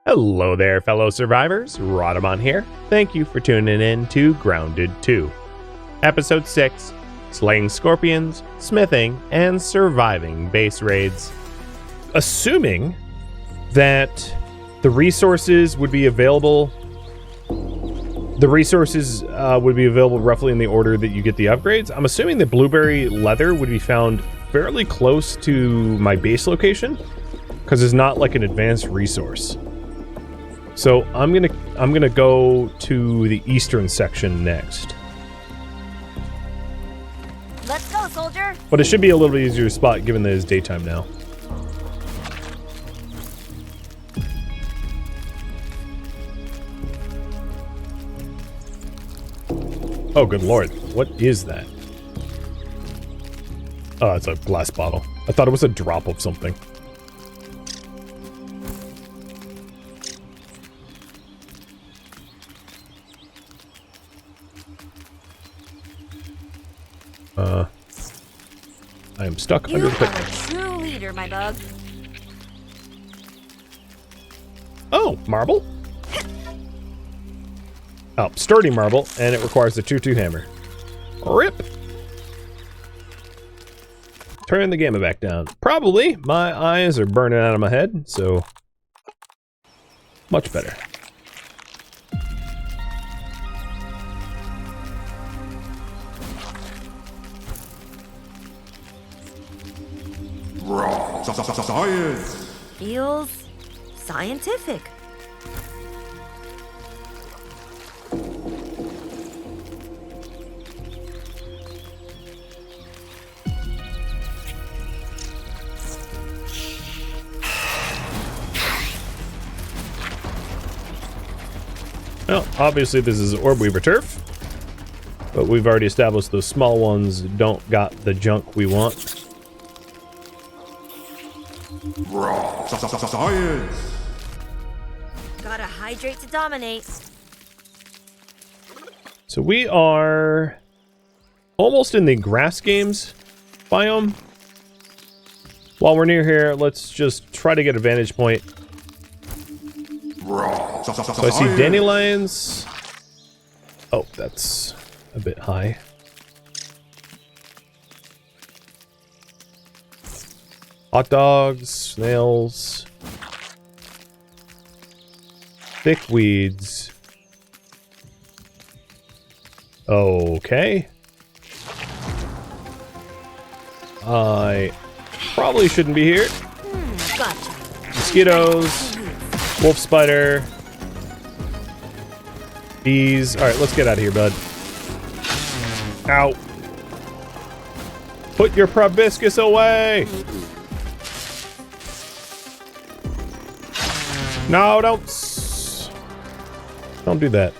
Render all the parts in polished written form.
Hello there, fellow survivors. Rhadamant here. Thank you for tuning in to Grounded 2. Episode 6, Slaying Scorpions, Smithing, and Surviving Base Raids. Assuming that the resources would be available... roughly in the order that you get the upgrades. I'm assuming that blueberry leather would be found fairly close to my base location, because it's not like an advanced resource. So I'm gonna go to the eastern section next. Let's go, soldier. But it should be a little bit easier to spot given that it's daytime now. Oh, good lord. What is that? Oh, it's a glass bottle. I thought it was a drop of something. I am stuck under the pit. You are a true leader, my bug. Oh, marble? Oh, sturdy marble, and it requires the 2-2 hammer. RIP! Turn the gamma back down. Probably. My eyes are burning out of my head, so... much better. Science! Feels scientific. Well, obviously this is Orbweaver Turf, but we've already established those small ones don't got the junk we want. Science! Gotta hydrate to dominate. So we are almost in the grass games biome. While we're near here, let's just try to get a vantage point. So I see dandelions. Oh, that's a bit high. Hot dogs, snails, thick weeds. Okay. I probably shouldn't be here. Gotcha. Mosquitoes, wolf spider, bees. Alright, let's get out of here, bud. Ow. Put your proboscis away! No, don't do that.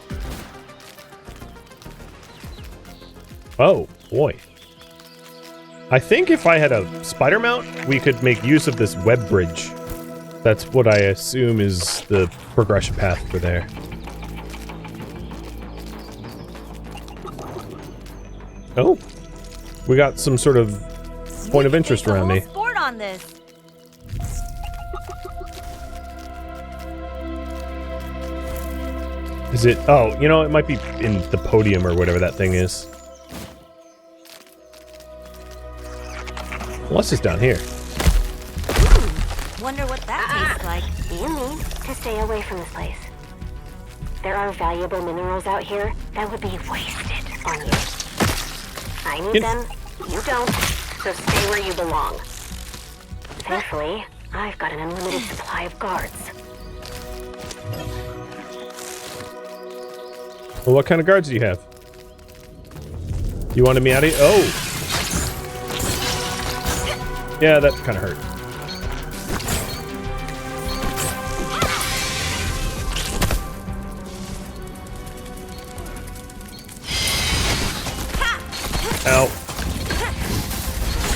Oh, boy. I think if I had a spider mount, we could make use of this web bridge. That's what I assume is the progression path for there. Oh, we got some sort of point of interest around me. Sport on this. Is it? Oh, you know, it might be in the podium or whatever that thing is. Unless it's down here. Wonder what that tastes like. You need to stay away from this place. There are valuable minerals out here that would be wasted on you. I need them, you don't, so stay where you belong. Thankfully, I've got an unlimited supply of guards. Well, what kind of guards do you have? You wanted me out of here? Oh! Yeah, that kind of hurt. Ow.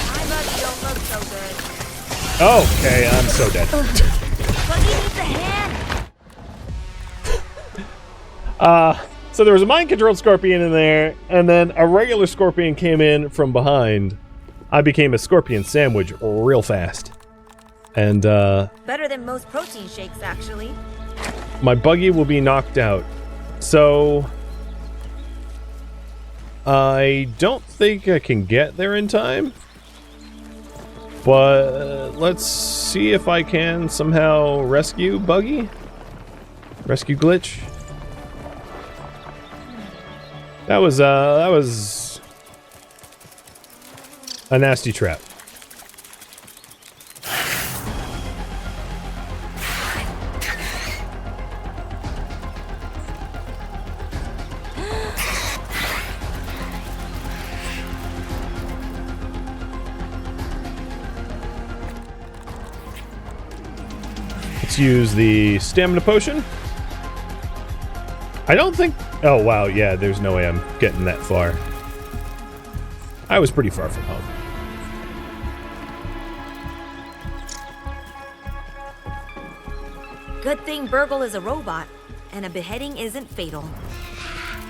My bugs don't look so good. Okay, I'm so dead. Buggy needs a hand. So there was a mind-controlled scorpion in there, and then a regular scorpion came in from behind. I became a scorpion sandwich real fast. And, Better than most protein shakes, actually. my buggy will be knocked out. So I don't think I can get there in time. But let's see if I can somehow rescue Buggy. Rescue glitch. That was a nasty trap. Let's use the stamina potion. I don't think... Oh, wow, yeah, there's no way I'm getting that far. I was pretty far from home. Good thing Burgle is a robot, and a beheading isn't fatal.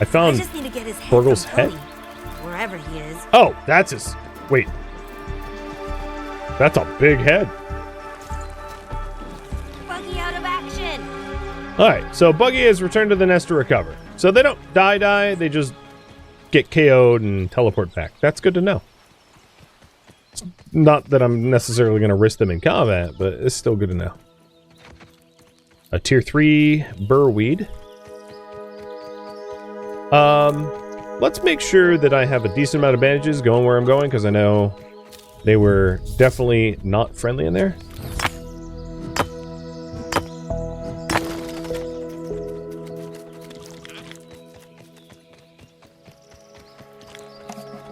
I found I just need to get his head Burgle's from head? Tony, wherever he is. Oh, that's his... Wait. That's a big head. Buggy out of action! Alright, so Buggy has returned to the nest to recover. So they don't die, they just get KO'd and teleport back. That's good to know. It's not that I'm necessarily going to risk them in combat, but it's still good to know. A tier 3 burrweed. Let's make sure that I have a decent amount of bandages going where I'm going, because I know they were definitely not friendly in there.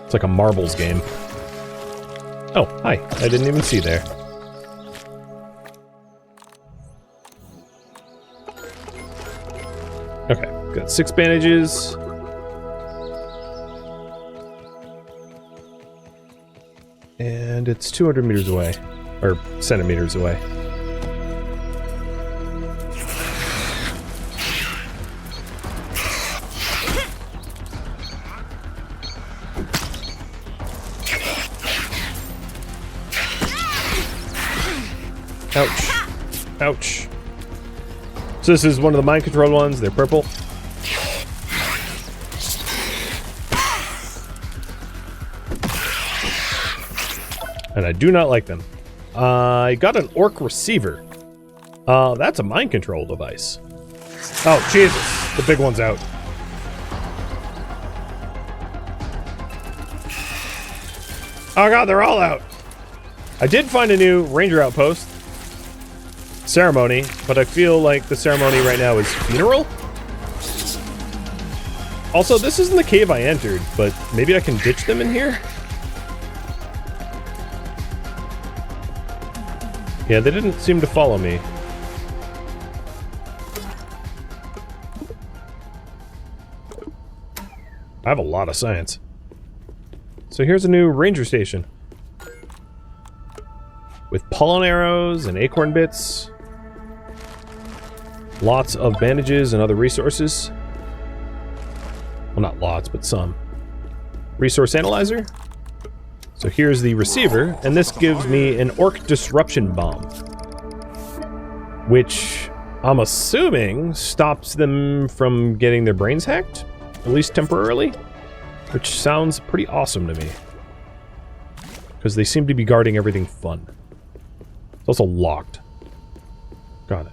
It's like a marbles game. Oh, hi. I didn't even see there. Okay, got 6 bandages. And it's 200 meters away. Or centimeters away. Ouch. Ouch. So this is one of the mind-controlled ones. They're purple. And I do not like them. I got an orc receiver. That's a mind control device. Oh, Jesus. The big one's out. Oh god, they're all out. I did find a new ranger outpost. Ceremony, but I feel like the ceremony right now is funeral. Also, this isn't the cave I entered, but maybe I can ditch them in here? Yeah, they didn't seem to follow me. I have a lot of science. So here's a new ranger station. With pollen arrows and acorn bits. Lots of bandages and other resources. Well, not lots, but some. Resource analyzer. So here's the receiver, and this gives me an orc disruption bomb. Which I'm assuming stops them from getting their brains hacked, at least temporarily. Which sounds pretty awesome to me. Because they seem to be guarding everything fun. It's also locked. Got it.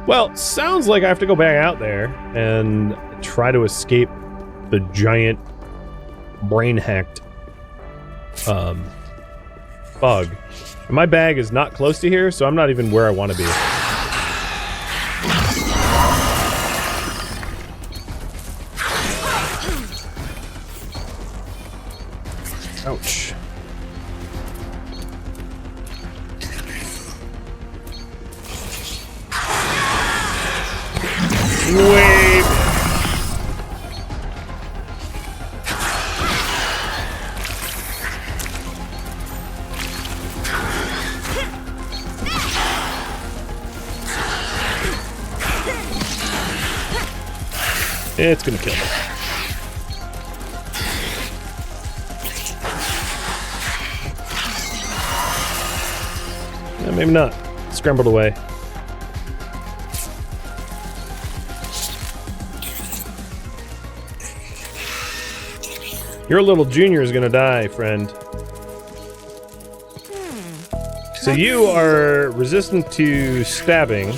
Well, sounds like I have to go back out there and try to escape the giant brain-hacked bug. And my bag is not close to here, so I'm not even where I want to be. Ouch. Wave. It's gonna kill me. Yeah, maybe not. Scrambled away. Your little junior is gonna die, friend. So you are resistant to stabbing.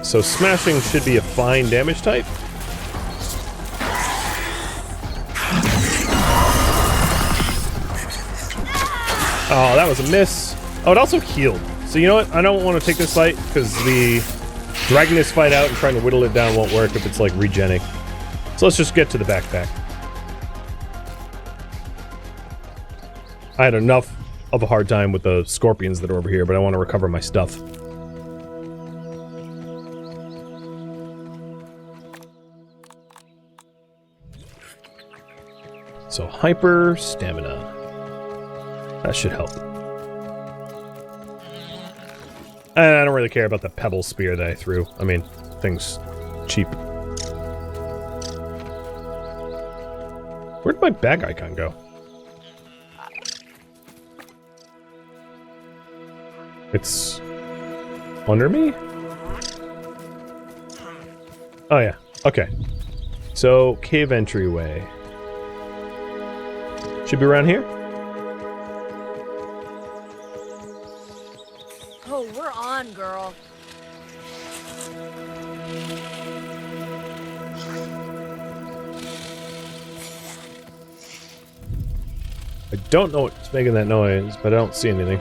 So smashing should be a fine damage type. Oh, that was a miss. Oh, it also healed. So you know what? I don't want to take this fight because the dragging this fight out and trying to whittle it down won't work if it's like regenning. So let's just get to the backpack. I had enough of a hard time with the scorpions that are over here, but I want to recover my stuff. So hyper stamina. That should help. And I don't really care about the pebble spear that I threw. I mean, thing's cheap. Where'd my bag icon go? It's under me? Oh yeah, okay. So, cave entryway. Should be around here? Oh, we're on, girl. I don't know what's making that noise, but I don't see anything.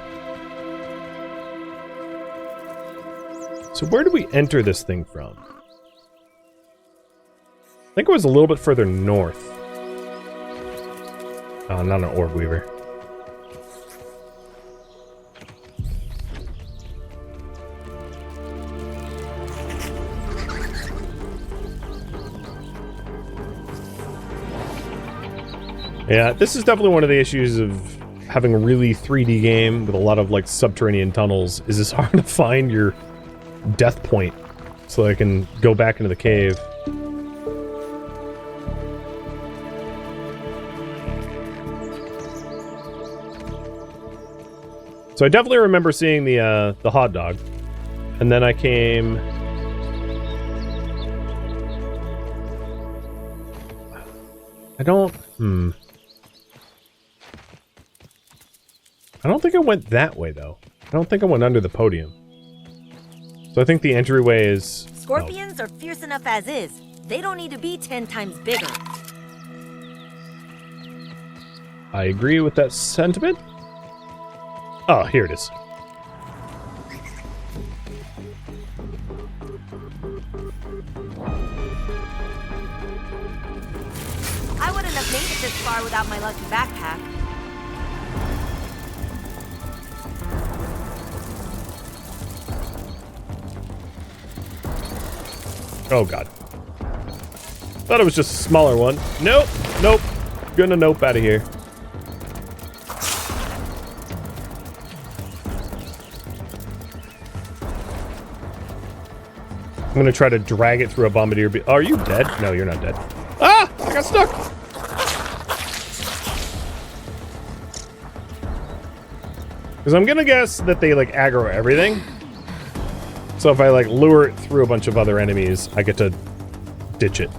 So where did we enter this thing from? I think it was a little bit further north. Oh, not an Orbweaver. Yeah, this is definitely one of the issues of having a really 3D game with a lot of like subterranean tunnels. Is it's hard to find your death point so I can go back into the cave. So I definitely remember seeing the hot dog, and then I came. I don't think I went that way though. I don't think I went under the podium. So I think the entryway is... Scorpions are fierce enough as is. They don't need to be 10 times bigger. I agree with that sentiment. Oh, here it is. I wouldn't have made it this far without my lucky backpack. Oh god. Thought it was just a smaller one. Nope. Nope. Gonna nope out of here. I'm gonna try to drag it through a bombardier. Oh, are you dead? No, you're not dead. Ah! I got stuck! Because I'm gonna guess that they like aggro everything. So if I like lure it through a bunch of other enemies, I get to ditch it.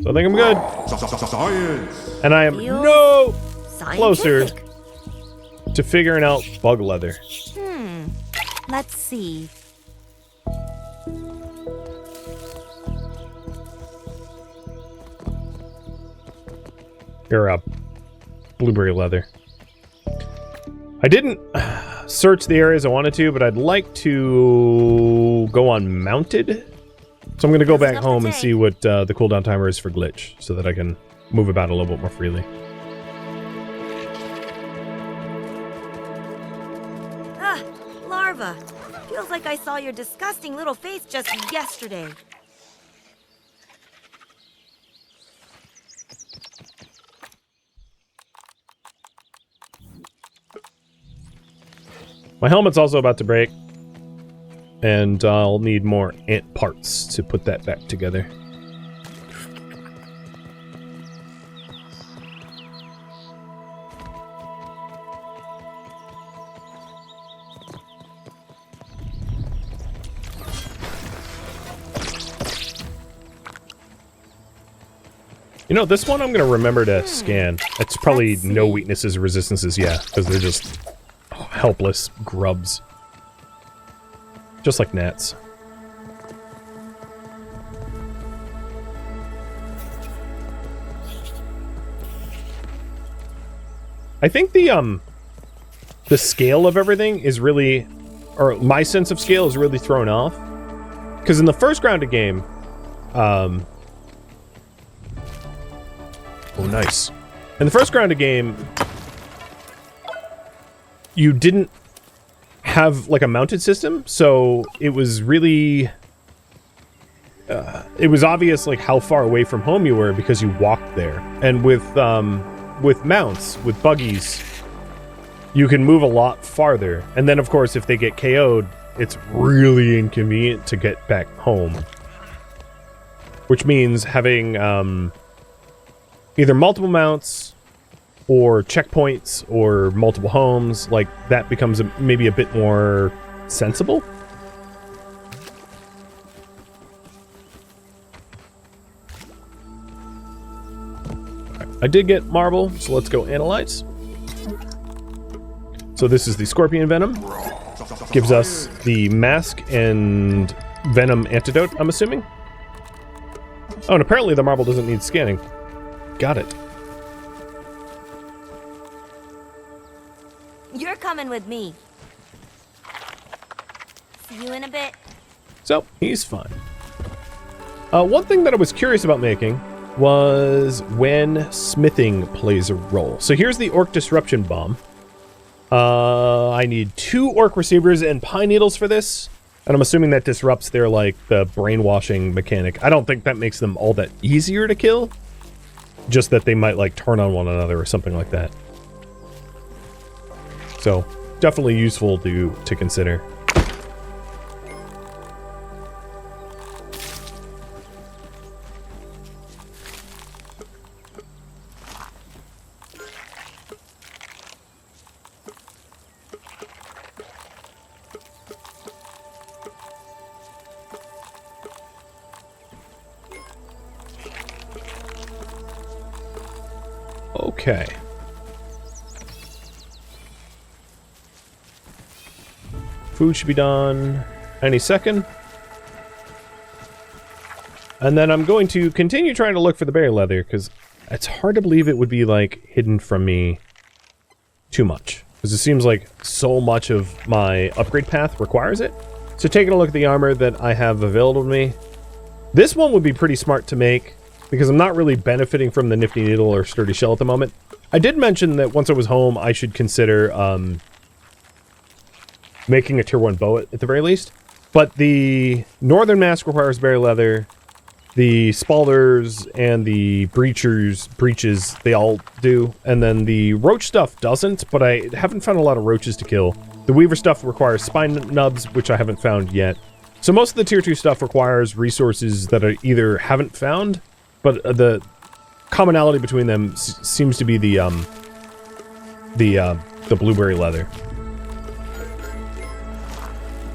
So I think I'm good. Science. And I am no closer Scientific. to figuring out bug leather. Let's see. You're up. Blueberry leather. I didn't search the areas I wanted to, but I'd like to go on mounted. So I'm going to go back home and see what the cooldown timer is for glitch, so that I can move about a little bit more freely. Ah, larva. Feels like I saw your disgusting little face just yesterday. My helmet's also about to break, and I'll need more ant parts to put that back together. You know, this one I'm going to remember to scan. It's probably Let's no see. weaknesses or resistances, yeah, because they're just helpless grubs. Just like gnats. I think the scale of everything is really, or my sense of scale is really thrown off. Because in the first grounded game, oh, nice. In the first grounded game, you didn't have like a mounted system, so it was really, it was obvious like how far away from home you were because you walked there. And with mounts, with buggies, you can move a lot farther. And then, of course, if they get KO'd, it's really inconvenient to get back home. Which means having either multiple mounts or checkpoints or multiple homes, like that becomes maybe a bit more sensible. I did get marble, so let's go analyze. So this is the scorpion venom. Gives us the mask and venom antidote, I'm assuming. Oh, and apparently the marble doesn't need scanning. Got it. You're coming with me. See you in a bit. So, he's fine. One thing that I was curious about making was when smithing plays a role. So here's the orc disruption bomb. I need 2 orc receivers and pine needles for this. And I'm assuming that disrupts their, like, the brainwashing mechanic. I don't think that makes them all that easier to kill. Just that they might, like, turn on one another or something like that. So, definitely useful to consider. Okay. Food should be done any second. And then I'm going to continue trying to look for the berry leather, because it's hard to believe it would be, like, hidden from me too much. Because it seems like so much of my upgrade path requires it. So taking a look at the armor that I have available to me, this one would be pretty smart to make, because I'm not really benefiting from the nifty needle or sturdy shell at the moment. I did mention that once I was home, I should consider making a tier 1 bow at the very least. But the northern mask requires berry leather. The spalders and the breeches, they all do. And then the roach stuff doesn't, but I haven't found a lot of roaches to kill. The weaver stuff requires spine nubs, which I haven't found yet. So most of the tier 2 stuff requires resources that I either haven't found, but the commonality between them seems to be the blueberry leather.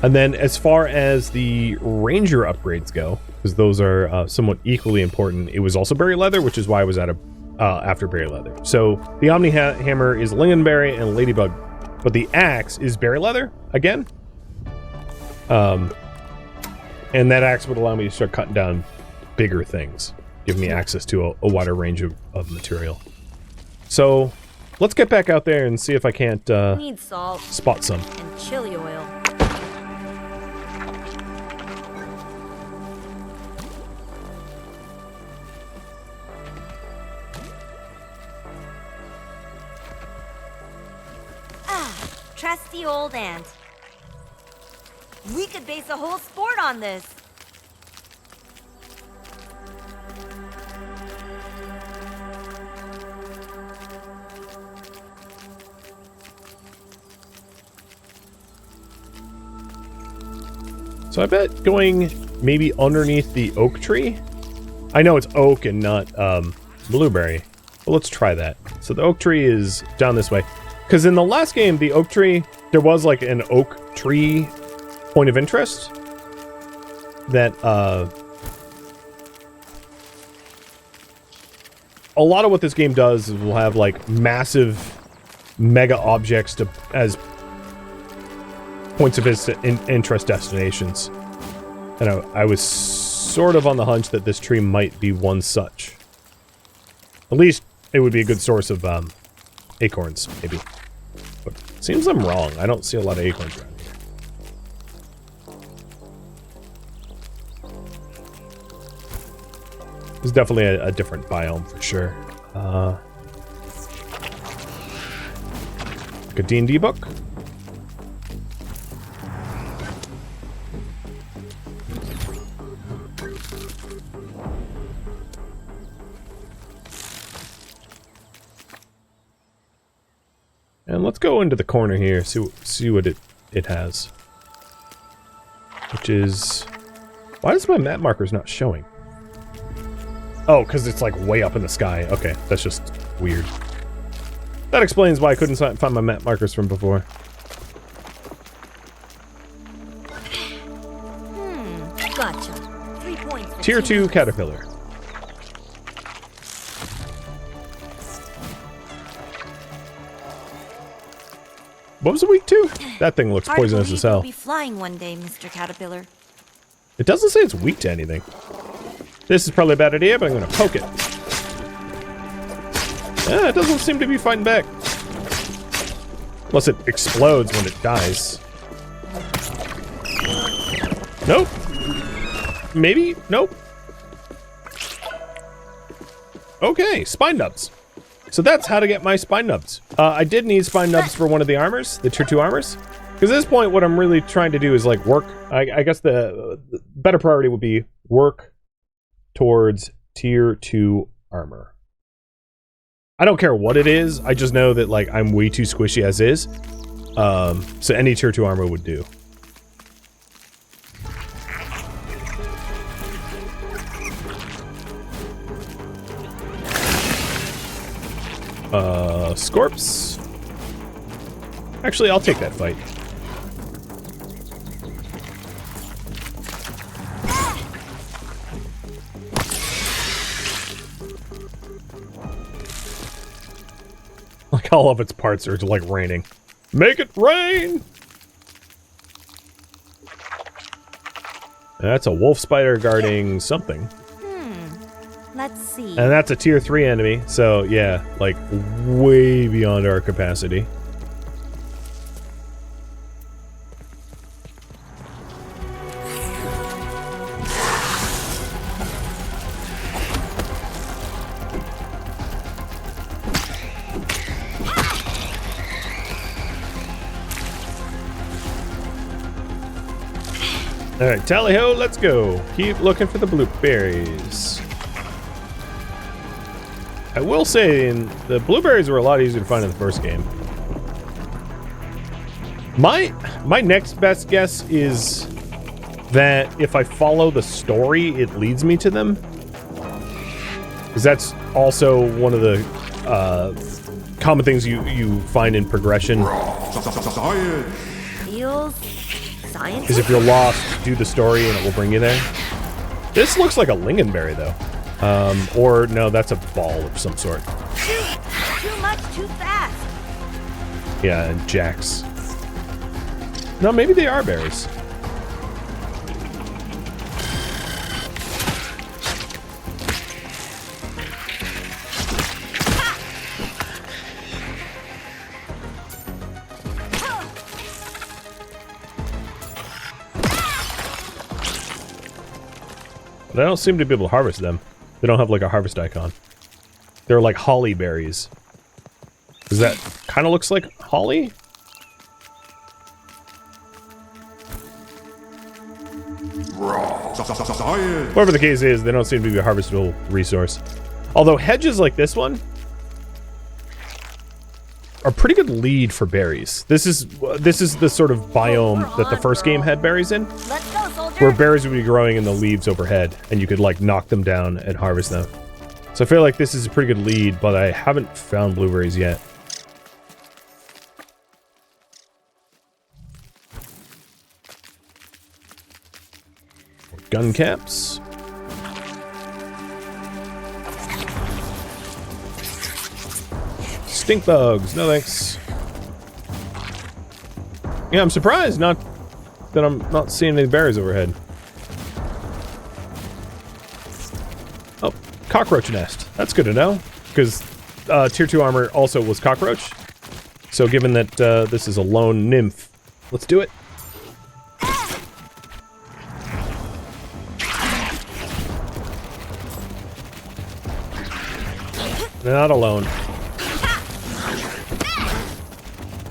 And then as far as the ranger upgrades go, because those are somewhat equally important, it was also berry leather, which is why I was after berry leather. So the Omni Hammer is lingonberry and ladybug, but the axe is berry leather again. And that axe would allow me to start cutting down bigger things, give me access to a wider range of material. So let's get back out there and see if I can't Need salt spot some. and chili oil. Trusty old ant. We could base a whole sport on this. So I bet going maybe underneath the oak tree. I know it's oak and not blueberry, but let's try that. So the oak tree is down this way. Because in the last game, the oak tree, there was like an oak tree point of interest that a lot of what this game does is we'll have like massive mega objects as points of interest destinations. And I was sort of on the hunch that this tree might be one such. At least it would be a good source of acorns, maybe. But it seems I'm wrong. I don't see a lot of acorns around here. It's definitely a different biome for sure. Like a D&D book. And let's go into the corner here, see what it has. Which is... Why is my map markers not showing? Oh, because it's like way up in the sky. Okay, that's just weird. That explains why I couldn't find my map markers from before. Gotcha. 3 points. For Tier 2 caterpillar. What was it weak to? That thing looks poisonous as hell. Be flying one day, Mr. Caterpillar. It doesn't say it's weak to anything. This is probably a bad idea, but I'm gonna poke it. Yeah, it doesn't seem to be fighting back. Unless it explodes when it dies. Nope. Maybe? Nope. Okay, spine nubs. So that's how to get my spine nubs. I did need spine nubs for one of the armors, the tier 2 armors. Because at this point, what I'm really trying to do is like work. I guess the better priority would be work towards tier 2 armor. I don't care what it is. I just know that like I'm way too squishy as is. So any tier 2 armor would do. Scorps. Actually, I'll take that fight. Like all of its parts are like raining. Make it rain! That's a wolf spider guarding something. Let's see. And that's a tier 3 enemy, so yeah, like way beyond our capacity. Alright, tally-ho, let's go. Keep looking for the blueberries. I will say, the blueberries were a lot easier to find in the first game. My next best guess is that if I follow the story, it leads me to them. Because that's also one of the common things you find in progression. Science. Feels science. Is if you're lost, do the story and it will bring you there. This looks like a lingonberry though. Or no, that's a ball of some sort. Too much, too fast. Yeah, and jacks. No, maybe they are berries. But I don't seem to be able to harvest them. They don't have like a harvest icon. They're like holly berries. Does that kind of looks like holly? Science. Whatever the case is, they don't seem to be a harvestable resource. Although hedges like this one are pretty good lead for berries. This is the sort of biome that the first game had berries in, Let's go, soldier. where berries would be growing in the leaves overhead, and you could like knock them down and harvest them. So I feel like this is a pretty good lead, but I haven't found blueberries yet. Gun caps. Stink bugs. No thanks. Yeah, I'm surprised that I'm not seeing any berries overhead. Oh, cockroach nest. That's good to know. Because tier 2 armor also was cockroach. So given that this is a lone nymph, let's do it. Not alone.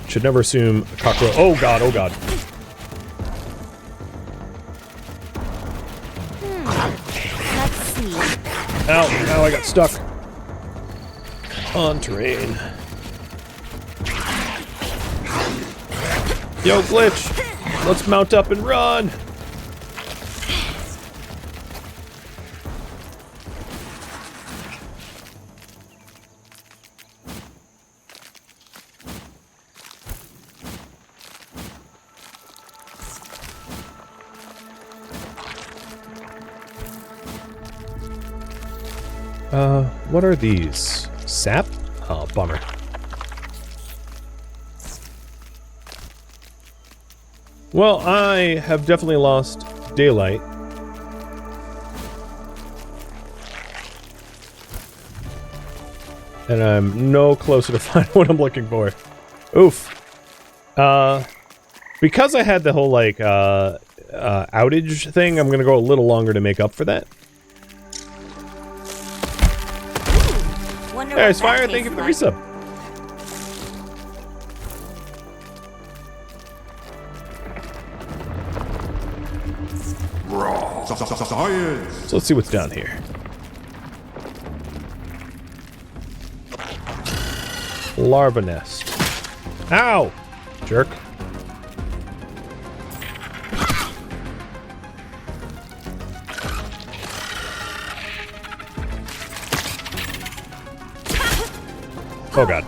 Should never assume a cockroach. Oh god, oh god. Let's see. Ow, ow, I got stuck. On terrain. Yo, glitch! Let's mount up and run! What are these? Sap? Oh, bummer. Well, I have definitely lost daylight. And I'm no closer to finding what I'm looking for. Oof. Because I had the whole, like, outage thing, I'm gonna go a little longer to make up for that. Hey, it's Fire, thank you for the resub. Science. So let's see what's down here. Larva nest. Ow! Jerk. Oh god.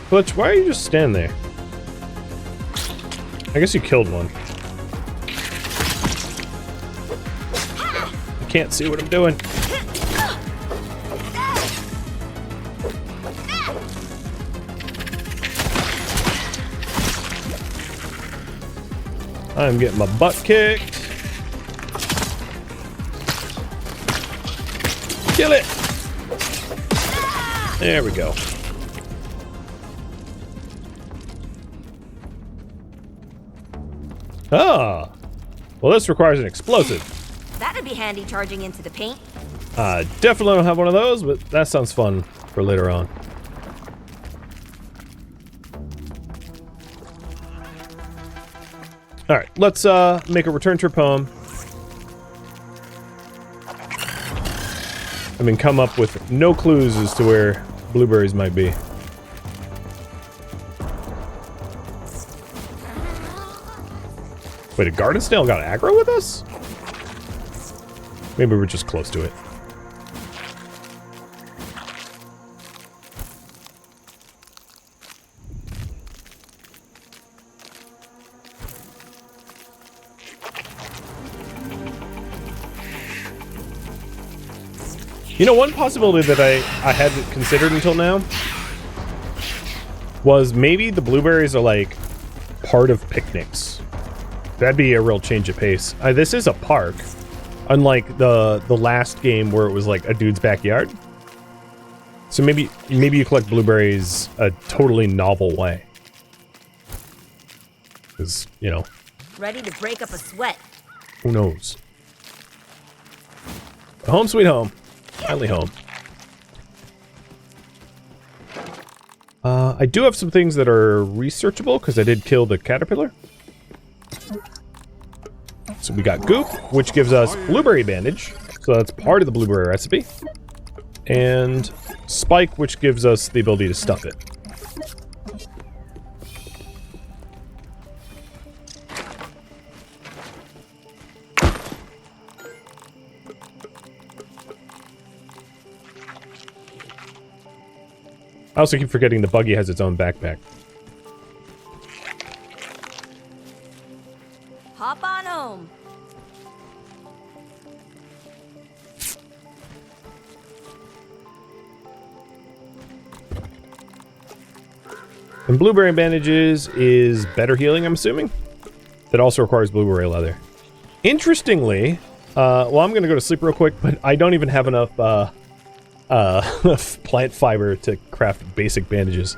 Butch, why are you just standing there? I guess you killed one. I can't see what I'm doing. I'm getting my butt kicked. Kill it! There we go. Ah! Well, this requires an explosive. That'd be handy charging into the paint. Definitely don't have one of those, but that sounds fun for later on. Alright, let's make a return trip home. I mean, come up with no clues as to where Blueberries might be. Wait, a garden snail got aggro with us? Maybe we're just close to it. You know, one possibility that I hadn't considered until now was maybe the blueberries are like part of picnics. That'd be a real change of pace. This is a park, unlike the last game where it was like a dude's backyard. So maybe you collect blueberries a totally novel way. Because, you know. Ready to break up a sweat. Who knows? Home sweet home. Finally home. I do have some things that are researchable because I did kill the caterpillar. So we got goop, which gives us blueberry bandage. So that's part of the blueberry recipe. And spike, which gives us the ability to stuff it. I also keep forgetting the buggy has its own backpack. on home. And blueberry bandages is better healing, I'm assuming. That also requires blueberry leather. Interestingly, well, I'm gonna go to sleep real quick, but I don't even have enough plant fiber to craft basic bandages.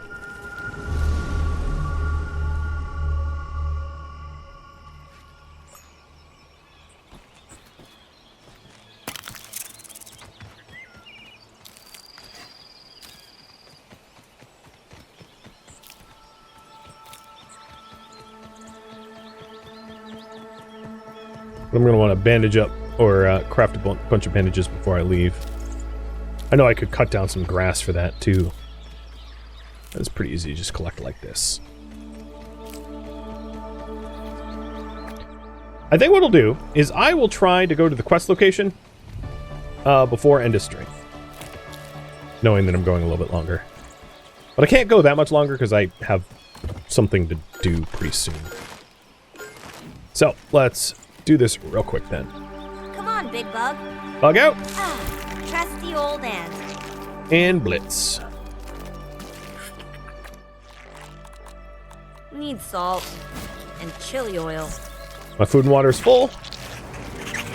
I'm going to want to bandage up or craft a bunch of bandages before I leave. I know I could cut down some grass for that too. That's pretty easy to just collect like this. I think what I'll do is I will try to go to the quest location before End of Strength. Knowing that I'm going a little bit longer. But I can't go that much longer because I have something to do pretty soon. So, let's do this real quick then. Come on, Big Bug. Bug out. Ah, trusty old ant. And blitz. Need salt and chili oil. My food and water is full.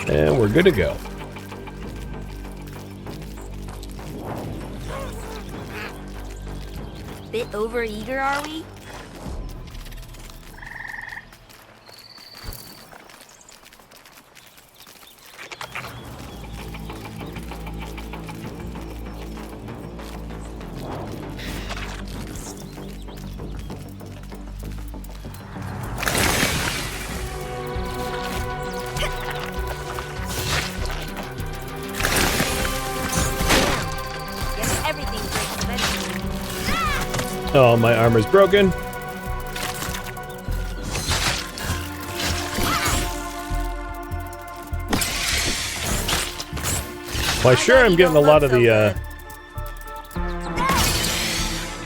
And we're good to go. Bit overeager, are we? Oh, my armor's broken. Well, sure I'm getting a lot of the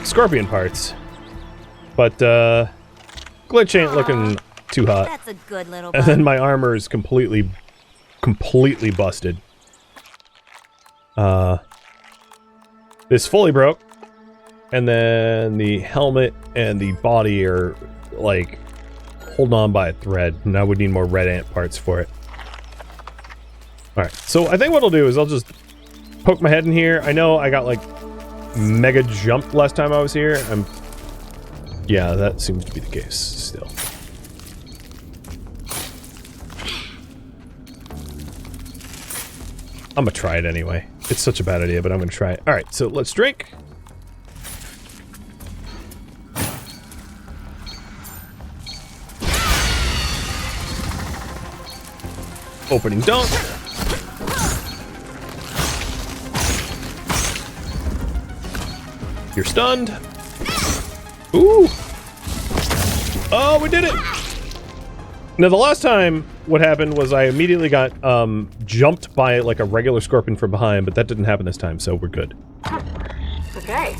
scorpion parts. But glitch ain't looking too hot. That's a good little And bug. then my armor is completely busted. This fully broke. And then the helmet and the body are, like, holding on by a thread. And I would need more red ant parts for it. Alright, so I think what I'll do is I'll just poke my head in here. I know I got, like, mega jumped last time I was here. Yeah, that seems to be the case still. I'm gonna try it anyway. It's such a bad idea, but I'm gonna try it. Alright, so let's drink. Opening dunk. You're stunned. Ooh. Oh, we did it. Now, the last time what happened was I immediately got jumped by like a regular scorpion from behind, but that didn't happen this time, so we're good. Okay.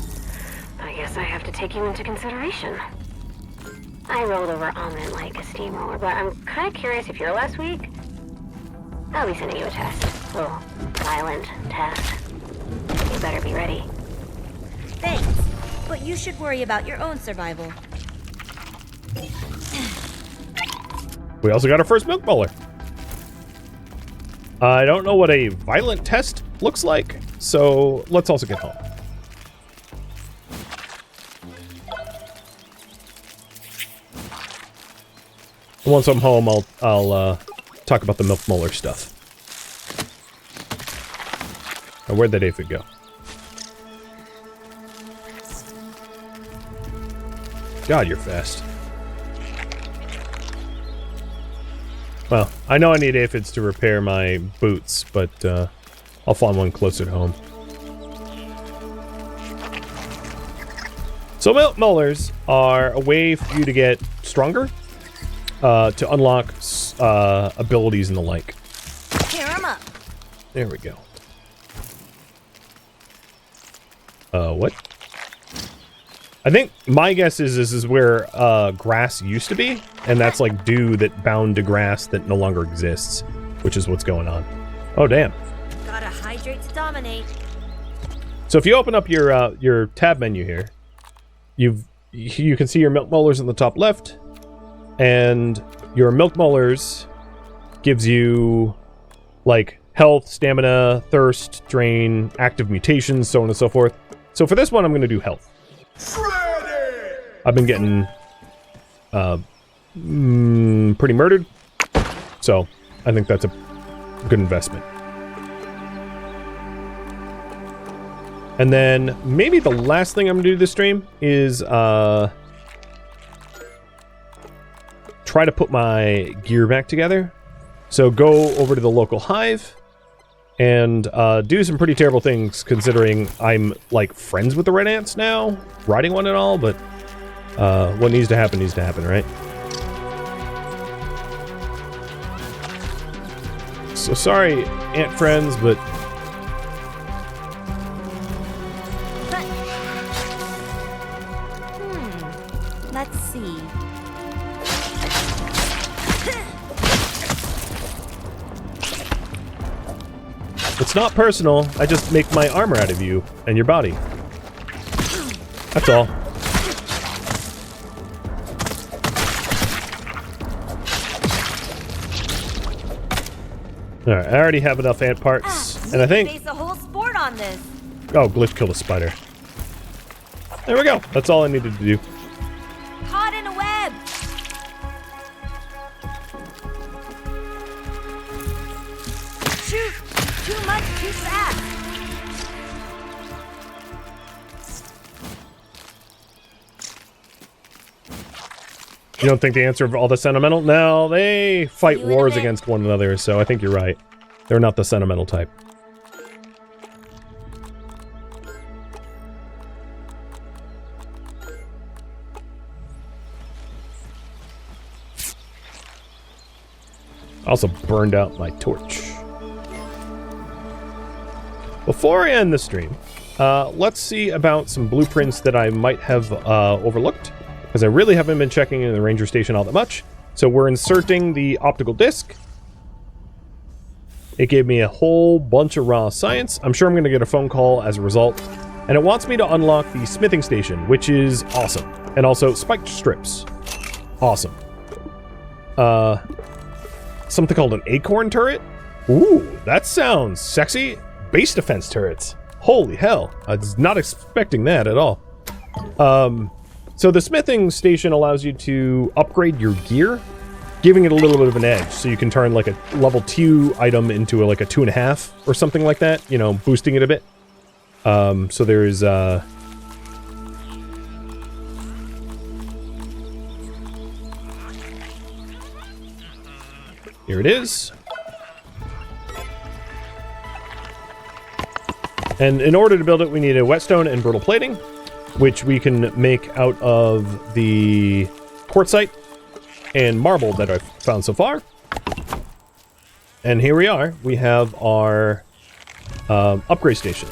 I guess I have to take you into consideration. I rolled over Almond like a steamroller, but I'm kind of curious if you're last week. I'll be sending you a test. A little violent test. You better be ready. Thanks, but you should worry about your own survival. We also got our first milk molar. I don't know what a violent test looks like, so let's also get home. And once I'm home, I'll talk about the milk molar stuff. Now, where'd that aphid go? God, you're fast. Well, I know I need aphids to repair my boots, but I'll find one closer to home. So milk molars are a way for you to get stronger, to unlock abilities and the like. Tear 'em up. There we go. What? I think my guess is this is where grass used to be, and that's like dew that bound to grass that no longer exists, which is what's going on. Oh, damn. Gotta hydrate to dominate. So if you open up your tab menu here, you can see your milk molars in the top left, and your milk molars gives you like health, stamina, thirst, drain, active mutations, so on and so forth. So for this one, I'm going to do health. I've been getting pretty murdered, so I think that's a good investment. And then maybe the last thing I'm going to do this stream is try to put my gear back together. So go over to the local hive and do some pretty terrible things, considering I'm like friends with the red ants now, riding one and all, but what needs to happen, right? So sorry, ant friends, but Let's see. it's not personal. I just make my armor out of you and your body. That's all. Alright, I already have enough ant parts, and I think... Base a whole sport on this. Oh, glitch killed a spider. There we go. That's all I needed to do. Caught in a web. Shoot! Too much, too fast. You don't think the answer of all the sentimental? No, they fight See you in a wars bit. against one another, so I think you're right. They're not the sentimental type. Also burned out my torch. Before I end the stream, let's see about some blueprints that I might have overlooked, because I really haven't been checking in the ranger station all that much. So we're inserting the optical disc. It gave me a whole bunch of raw science. I'm sure I'm going to get a phone call as a result. And it wants me to unlock the smithing station, which is awesome. And also spiked strips. Awesome. Something called an acorn turret. Ooh, that sounds sexy. Base defense turrets. Holy hell. I was not expecting that at all. So the smithing station allows you to upgrade your gear, giving it a little bit of an edge. So you can turn like a level 2 item into like a 2.5 or something like that, you know, boosting it a bit. So there's here it is. And in order to build it, we need a whetstone and brittle plating, which we can make out of the quartzite and marble that I've found so far. And here we are. We have our upgrade station.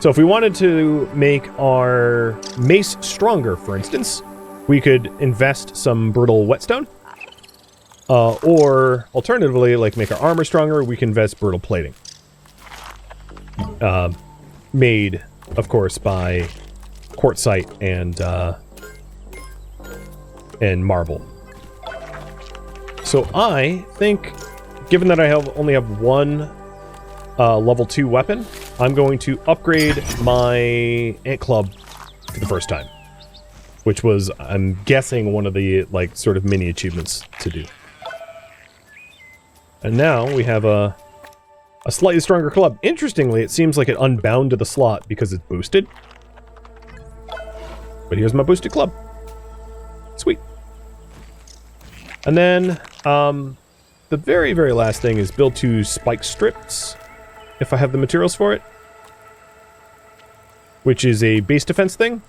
So if we wanted to make our mace stronger, for instance, we could invest some brittle whetstone. Or alternatively, like make our armor stronger, we can invest brittle plating. Made, of course, by quartzite and marble. So I think, given that I only have one level 2 weapon, I'm going to upgrade my ant club for the first time, which was, I'm guessing, one of the like sort of mini achievements to do. And now we have a slightly stronger club. Interestingly, it seems like it unbound to the slot because it's boosted. But here's my boosted club. Sweet. And then, the very, very last thing is build 2 spike strips, if I have the materials for it. Which is a base defense thing.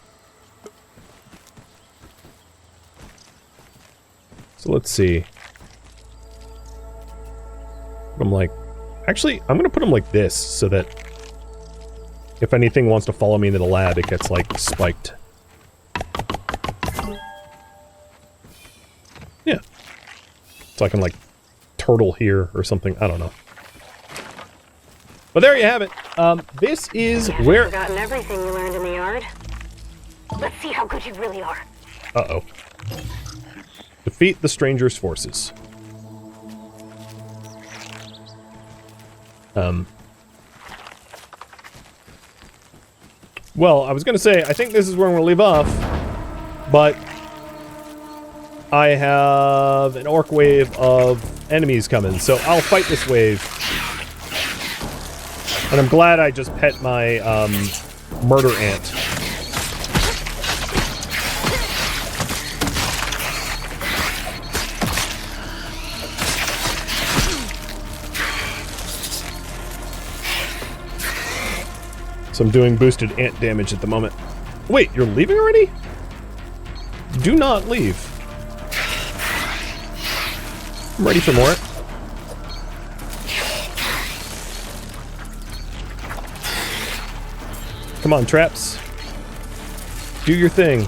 So let's see. I'm like, actually, I'm going to put them like this so that if anything wants to follow me into the lab, it gets like spiked. So I can, like, turtle here or something. I don't know. But there you have it. This is where... You've forgotten everything you learned in the yard. Let's see how good you really are. Uh-oh. Defeat the stranger's forces. Well, I was going to say, I think this is where we'll leave off, but I have an orc wave of enemies coming, so I'll fight this wave. And I'm glad I just pet my murder ant. So I'm doing boosted ant damage at the moment. Wait, you're leaving already? Do not leave. I'm ready for more. Come on, traps. Do your thing.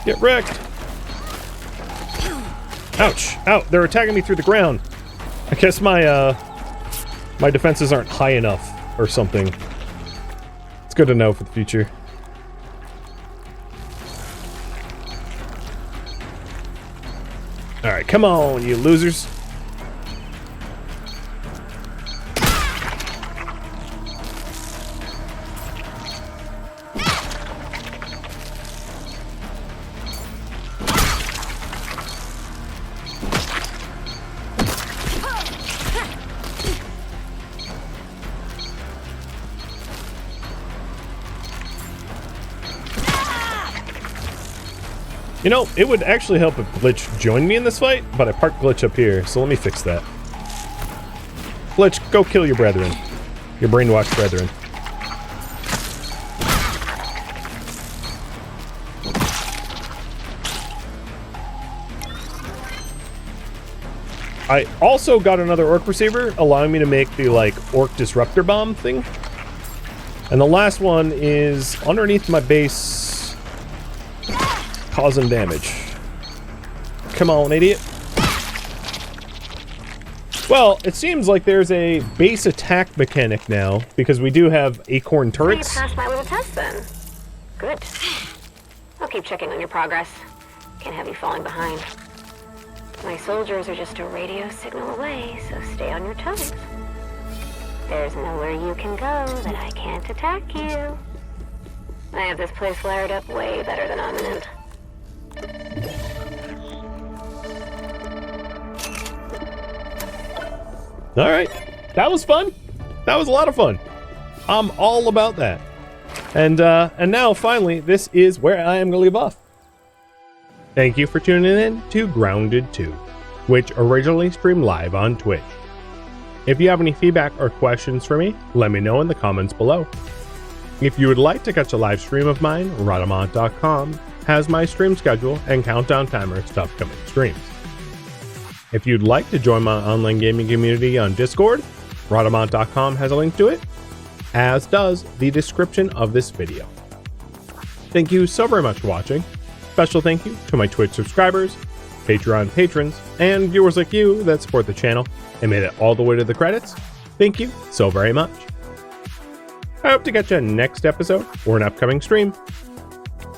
Get wrecked. Ouch. Ow, they're attacking me through the ground. I guess my, my defenses aren't high enough or something. It's good to know for the future. Alright, come on, you losers. You know, it would actually help if Glitch joined me in this fight, but I parked Glitch up here, so let me fix that. Glitch, go kill your brethren. Your brainwashed brethren. I also got another orc receiver, allowing me to make the, like, orc disruptor bomb thing. And the last one is underneath my base, causing damage. Come on, idiot. Well, it seems like there's a base attack mechanic now, because we do have acorn turrets. You passed my little test then. Good. I'll keep checking on your progress. Can't have you falling behind. My soldiers are just a radio signal away, so stay on your toes. There's nowhere you can go that I can't attack you. I have this place wired up way better than Rhadamant. Alright, that was fun. That was a lot of fun. I'm all about that. And now, finally, this is where I am going to leave off. Thank you for tuning in to Grounded 2, which originally streamed live on Twitch. If you have any feedback or questions for me, let me know in the comments below. If you would like to catch a live stream of mine, Rhadamant.com has my stream schedule and countdown timers to upcoming streams. If you'd like to join my online gaming community on Discord, Rhadamant.com has a link to it, as does the description of this video. Thank you so very much for watching. Special thank you to my Twitch subscribers, Patreon patrons, and viewers like you that support the channel and made it all the way to the credits. Thank you so very much. I hope to catch you next episode or an upcoming stream.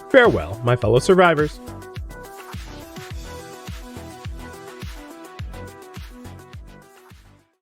Farewell, my fellow survivors.